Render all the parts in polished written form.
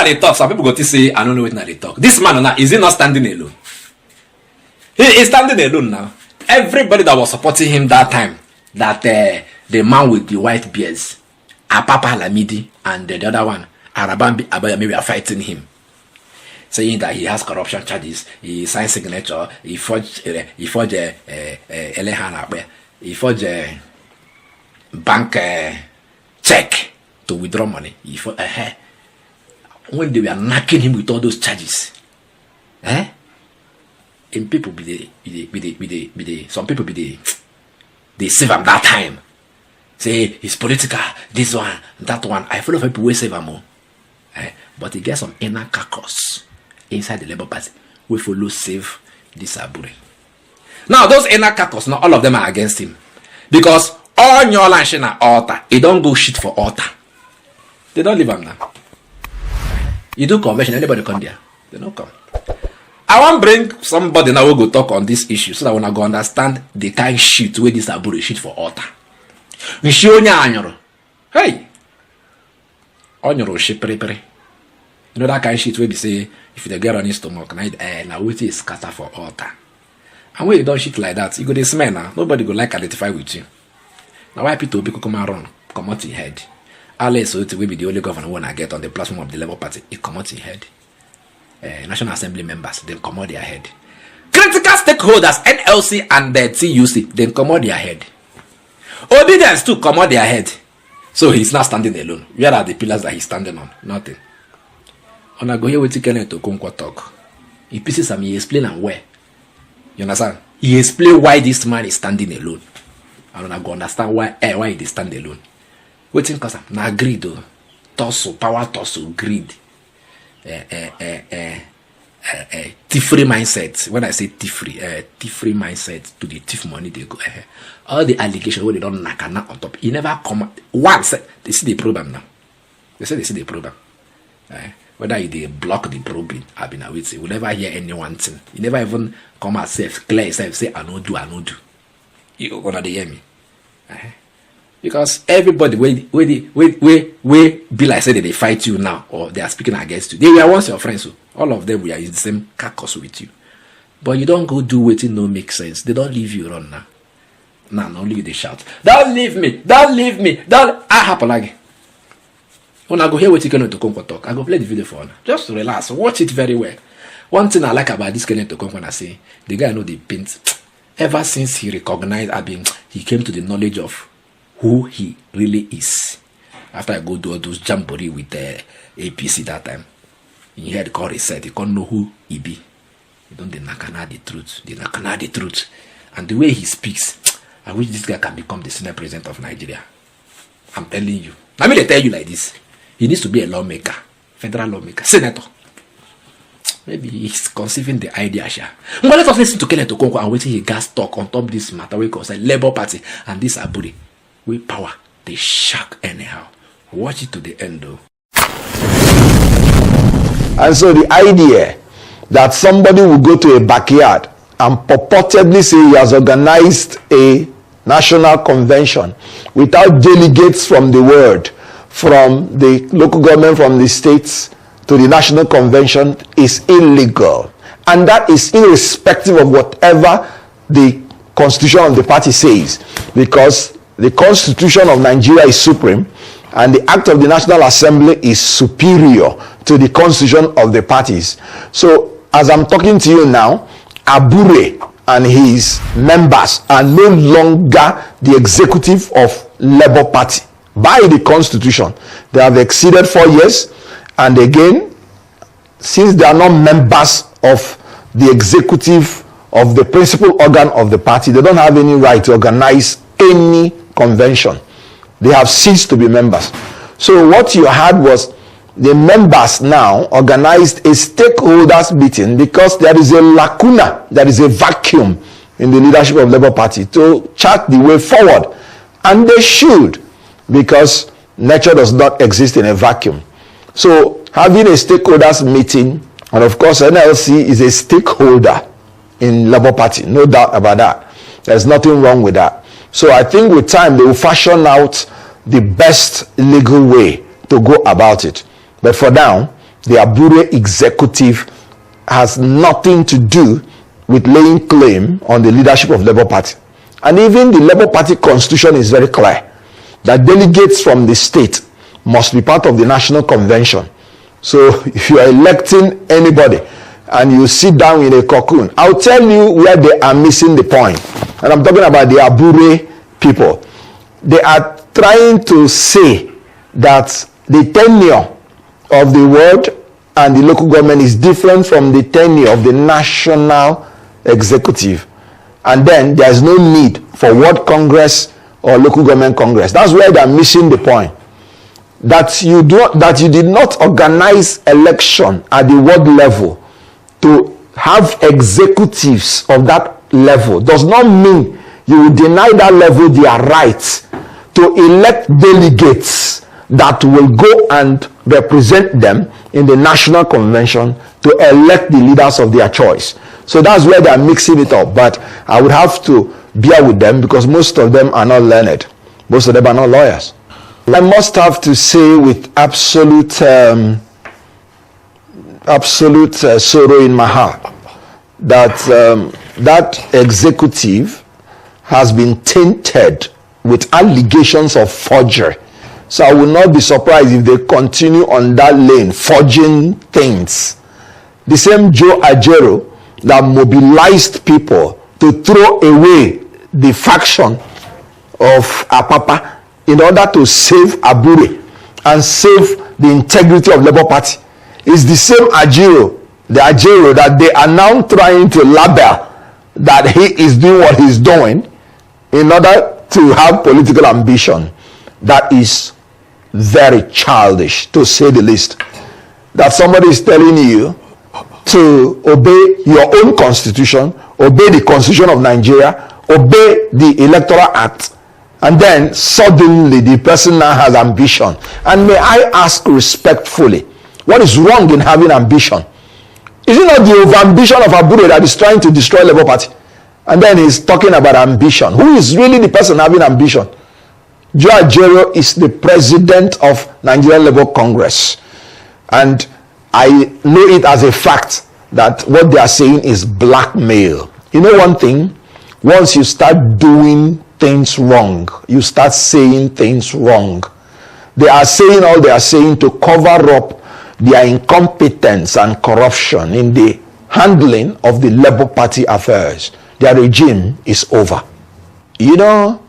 I they talk, some people go to say, I don't know what they talk. This man now, is he not standing alone? He is standing alone now. Everybody that was supporting him that time, that the man with the white beards, Apapa Lamidi, and the other one, Arabambi Abayami, were fighting him, saying that he has corruption charges, he signed signature, he forged Elehana, he forged bank check to withdraw money. He forged, when they were knocking him with all those charges, and people some people they save him that time. Say he's political, this one, that one. I follow people will save him more. But he gets some inner caucus inside the Labour Party. We follow save this Abure. Now those inner caucus, not all of them are against him. Because all your land na altar, he don't go shit for altar. They don't leave him now. You do convention, anybody come there? They don't come. I want to bring somebody now who go talk on this issue so that when I go understand the kind shit where this Abure shit for altar. Hey! Onyoro shit pere. You know that kind of shit where they say if you get on his stomach, now wait is scatter for altar. And when you don't shit like that, you go to smell now. Nobody go like identify with you. Now why people come around, come out in head. Alice will be the only governor when I get on the platform of the Labour Party, it come out in head. National Assembly members, then come out their head. Critical stakeholders, NLC and the TUC, then come out their head. Obedience too come out their head. So he's not standing alone. Where are the pillars that he's standing on? Nothing. When I go here with Kenneth Okonkwo talk, he pieces and he explain and where. You understand? He explain why this man is standing alone. I don't go understand why he stand alone. Waiting cause I'm not greed though. Torso, power torso, greed. Thief-free mindset. When I say thief-free mindset to the thief money they go. All the allegations where they don't knock on top. He never come out. Once they see the problem now. They say they see the problem. Whether they block the probing, I've been waiting. We never hear anyone thing. He never even come out self clear himself say I no do. You gonna hear me? Because everybody we be like say that they fight you now or they are speaking against you. They were once your friends, so all of them we are in the same caucus with you. But you don't go do what it no make sense. They don't leave you run now. Now only you they shout. Don't leave me, don't I happen like. When I go here with Kenneth Okonkwo talk, I go play the video for her. Just to relax, watch it very well. One thing I like about this Kenneth Okonkwo, I say, the guy know the paint. Ever since he recognized, he came to the knowledge of who he really is. After I go do all those jamboree with the APC that time, he had called reset. He can't know who he be. He don't nakana the truth. They nakana the truth. And the way he speaks, I wish this guy can become the Senate President of Nigeria. I'm telling you. Let me tell you like this. He needs to be a lawmaker, federal lawmaker, senator. Maybe he's conceiving the idea, sha. But let us listen to Kenneth Okonkwo and wait till he gas talk on top this matter we call Labour Party and this Abure. With power, they shock anyhow. Watch it to the end though. And so the idea that somebody will go to a backyard and purportedly say he has organized a national convention without delegates from the world, from the local government, from the states to the national convention is illegal. And that is irrespective of whatever the constitution of the party says, because the constitution of Nigeria is supreme and the act of the National Assembly is superior to the constitution of the parties. So as I'm talking to you now, Abure and his members are no longer the executive of Labour Party. By the constitution, they have exceeded 4 years, and again, since they are not members of the executive of the principal organ of the party, they don't have any right to organize any convention. They have ceased to be members. So what you had was the members now organized a stakeholders meeting because there is a lacuna, there is a vacuum in the leadership of Labour Party to chart the way forward, and they should, because nature does not exist in a vacuum. So having a stakeholders meeting, and of course NLC is a stakeholder in Labour Party, no doubt about that. There's nothing wrong with that. So I think with time they will fashion out the best legal way to go about it. But for now, the Abure executive has nothing to do with laying claim on the leadership of Labour Party. And even the Labour Party constitution is very clear that delegates from the state must be part of the national convention. So if you are electing anybody and you sit down in a cocoon, I'll tell you where they are missing the point. And I'm talking about the Abure people. They are trying to say that the tenure of the ward and the local government is different from the tenure of the national executive, and then there's no need for ward congress or local government congress. That's where they're missing the point. That you did not organize election at the ward level to have executives of that level does not mean you will deny that level their rights to elect delegates that will go and represent them in the national convention to elect the leaders of their choice. So that's where they're mixing it up. But I would have to bear with them because most of them are not learned. Most of them are not lawyers. I must have to say with absolute sorrow in my heart that that executive has been tainted with allegations of forgery. So I will not be surprised if they continue on that lane, forging things. The same Joe Ajero that mobilized people to throw away the faction of Apapa in order to save Abure and save the integrity of Labour Party is the same Ajero, the Ajero that they are now trying to label that he is doing what he's doing in order to have political ambition. That is very childish, to say the least. That somebody is telling you to obey your own constitution, obey the constitution of Nigeria, obey the Electoral Act, and then suddenly the person now has ambition. And may I ask respectfully, what is wrong in having ambition? Is it not the over-ambition of Abure that is trying to destroy Labour Party? And then he's talking about ambition. Who is really the person having ambition? Joe Ajero is the president of Nigerian Labour Congress. And I know it as a fact that what they are saying is blackmail. You know one thing? Once you start doing things wrong, you start saying things wrong. They are saying all they are saying to cover up their incompetence and corruption in the handling of the Labour Party affairs. Their regime is over. You know,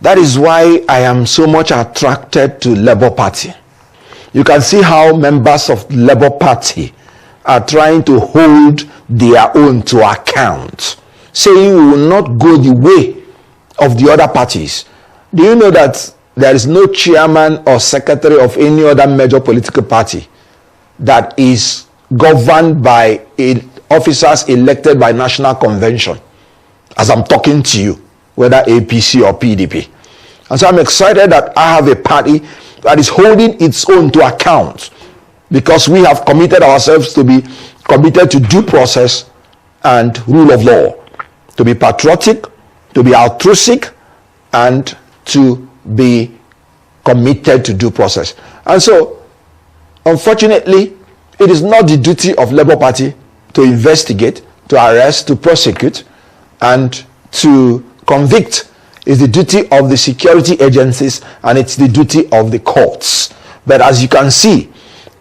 that is why I am so much attracted to Labour Party. You can see how members of Labour Party are trying to hold their own to account, saying we will not go the way of the other parties. Do you know that there is no chairman or secretary of any other major political party that is governed by officers elected by national convention, as I'm talking to you, whether APC or PDP? And so I'm excited that I have a party that is holding its own to account, because we have committed ourselves to be committed to due process and rule of law, to be patriotic, to be altruistic, and to be committed to due process. And so, unfortunately, it is not the duty of Labour Party to investigate, to arrest, to prosecute, and to convict. It's the duty of the security agencies, and it's the duty of the courts. But as you can see,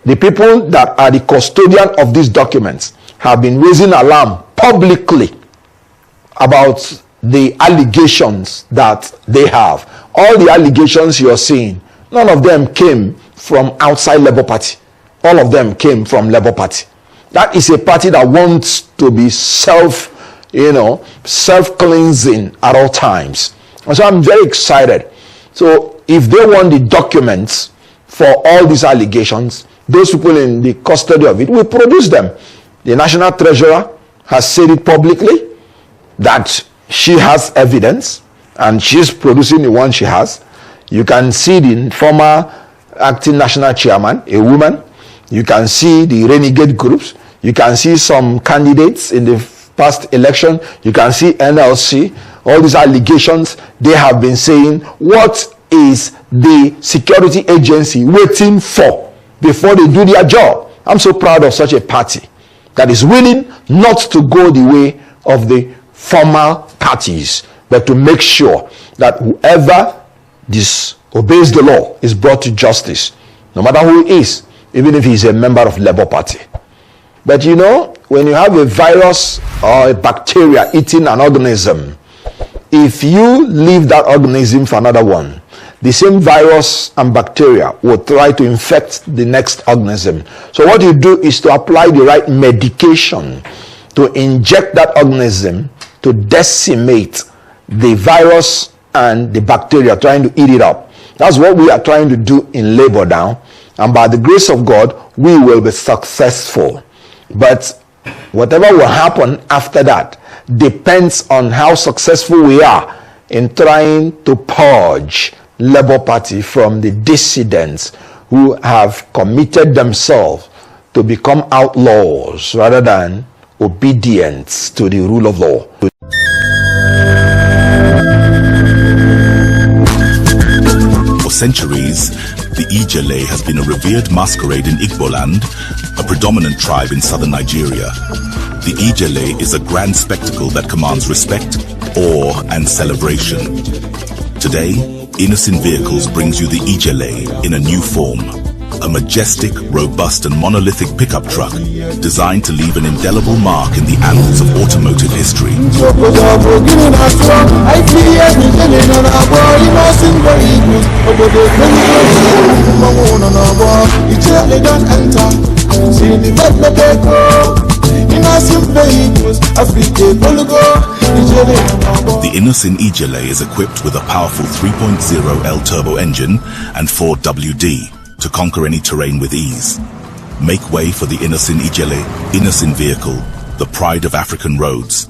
the people that are the custodian of these documents have been raising alarm publicly about the allegations that they have. All the allegations you're seeing, none of them came from outside Labour Party. All of them came from Labour Party. That is a party that wants to be self-cleansing at all times. And so I'm very excited. So if they want the documents for all these allegations, those people in the custody of it will produce them. The National Treasurer has said it publicly that she has evidence and she's producing the one she has. You can see the former acting national chairman, a woman. You can see the renegade groups. You can see some candidates in the past election. You can see NLC. All these allegations, they have been saying, what is the security agency waiting for before they do their job? I'm so proud of such a party that is willing not to go the way of the formal parties, but to make sure that whoever disobeys the law is brought to justice, no matter who he is, even if he's a member of Labour Party. But you know, when you have a virus or a bacteria eating an organism, if you leave that organism for another one, the same virus and bacteria will try to infect the next organism. So what you do is to apply the right medication to inject that organism to decimate the virus and the bacteria trying to eat it up. That's what we are trying to do in Labour now, and by the grace of God we will be successful. But whatever will happen after that depends on how successful we are in trying to purge Labour Party from the dissidents who have committed themselves to become outlaws rather than obedience to the rule of law. For centuries, the Ijele has been a revered masquerade in Igboland, a predominant tribe in southern Nigeria. The Ijele is a grand spectacle that commands respect, awe, and celebration. Today, Innocent Vehicles brings you the Ijele in a new form. A majestic, robust, and monolithic pickup truck designed to leave an indelible mark in the annals of automotive history. The Innocent Ijele is equipped with a powerful 3.0 L turbo engine and 4WD to conquer any terrain with ease. Make way for the Innocent Ijele, Innocent Vehicle, the pride of African roads.